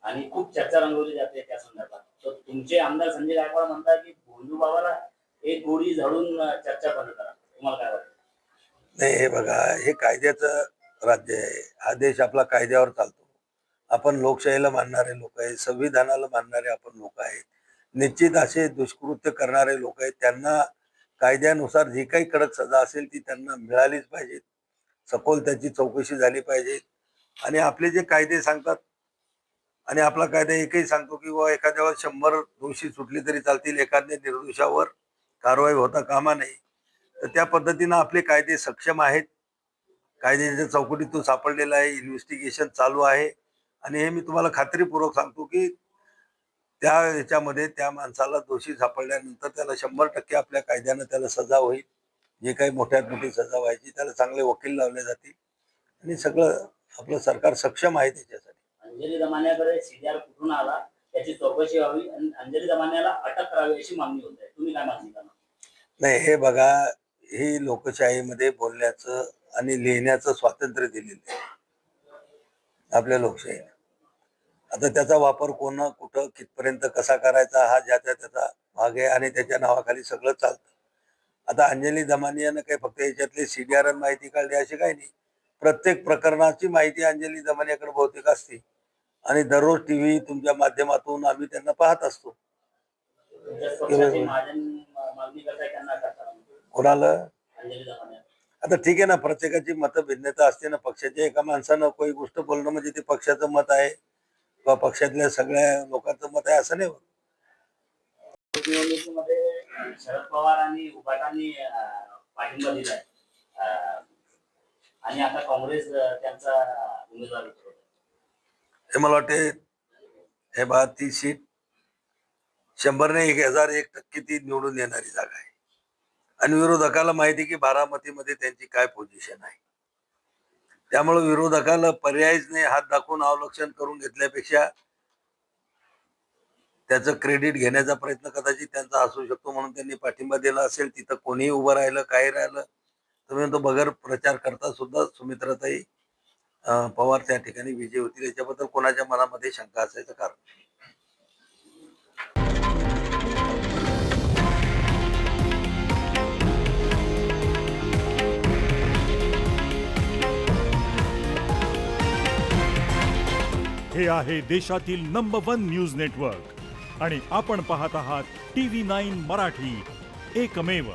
आणि खूप चर्चा रंगवली जाते त्या संदर्भात. तर तुमचे आमदार संजय गायकवाड म्हणतात की भोंदू बाबाला एक गोळी झाडून चर्चा बंद करा. तुम्हाला काय वाटतं? नाही, हे बघा, हे कायद्याचं राज्य आहे. हा देश आपला कायद्यावर चालतो. आपण लोकशाहीला मानणारे लोक आहेत, संविधानाला मानणारे आपण लोक आहेत. निश्चित असे दुष्कृत्य करणारे लोक आहेत, त्यांना कायद्यानुसार जी काही कडक सजा असेल ती त्यांना मिळालीच पाहिजे. सखोल त्याची चौकशी झाली पाहिजे. आणि आपले जे कायदे सांगतात, आणि आपला कायदा एकही सांगतो की बाबा एखाद्यावर 100 दोषी सुटली तरी चालतील, एखाद्या निर्दोषावर कारवाई होता कामा नये. तर त्या पद्धतीनं आपले कायदे सक्षम आहेत. कायद्याच्या चौकटीत तो सापडलेला आहे. इन्व्हेस्टिगेशन चालू आहे. आणि हे मी तुम्हाला खात्रीपूर्वक सांगतो की त्या ह्याच्यामध्ये त्या माणसाला दोषी सापडल्यानंतर त्याला 100% आपल्या कायद्यानं त्याला सजा होईल. जे काही मोठ्यात मोठी सजा व्हायची, त्याला चांगले वकील लावले जातील. आणि सगळं आपलं सरकार सक्षम आहे त्याच्यासाठी. अंजली दमानियाकडे सीडीआर कुठून आला याची चौकशी व्हावी आणि अंजली दमानियाला अटक करावी अशी मागणी होत आहे. तुम्ही काय मागणी करणार? नाही, हे बघा, ही लोकशाहीमध्ये बोलण्याचं आणि लिहिण्याचं स्वातंत्र्य दिलेलं आहे आपल्या लोकशाहीने. आता त्याचा वापर कोण कुठं कितपर्यंत कसा करायचा हा ज्याचा त्याचा भाग आहे, आणि त्याच्या नावाखाली सगळं चालतं. आता अंजली दमानियानं काही फक्त याच्यातली सीडीआर माहिती काढली अशी काही नाही. प्रत्येक प्रकरणाची माहिती अंजली दमानियाकडे बहुतेक असते. आणि दररोज टीव्ही तुमच्या माध्यमातून आम्ही त्यांना पाहत असतो. तुमच्याच पक्षाचे महाजन मागणी करताय त्यांना अटक करा. कोणाला? अंजली दमानिया. आता ठीक आहे ना, प्रत्येकाची मतभिन्नता असते ना. पक्षाच्या एका माणसानं काही गोष्ट बोलणं म्हणजे ते पक्षाचं मत आहे किंवा पक्षातल्या सगळ्या लोकांचं मत आहे असं नाही होत. निवडणुकीमध्ये शरद पवार आणि उभाटांनी पाठिंबा दिलाय आणि आता काँग्रेस त्यांचा उमेदवार उतरवत. हे मला वाटते, हे बा, ती सीट 100% ती निवडून येणारी जागा आहे. आणि विरोधकाला माहिती की बारामतीमध्ये त्यांची काय पोझिशन आहे. त्यामुळे विरोधकाला पर्यायच नाही, हात दाखवून अवलक्षण करून घेतल्यापेक्षा त्याचं क्रेडिट घेण्याचा प्रयत्न कदाचित त्यांचा असू शकतो. म्हणून त्यांनी पाठिंबा दिला असेल. तिथं कोणीही उभं राहिलं, काही राहिलं, तुम्ही तो बगर प्रचार करता सुद्धा सुमित्राताई पवार त्या ठिकाणी विजयी होतील. याच्याबद्दल कोणाच्या मनामध्ये शंका असायचं कारण. हे आहे देशातील नंबर 1 न्यूज नेटवर्क आणि आपण पाहत आहात TV9 मराठी, एकमेव.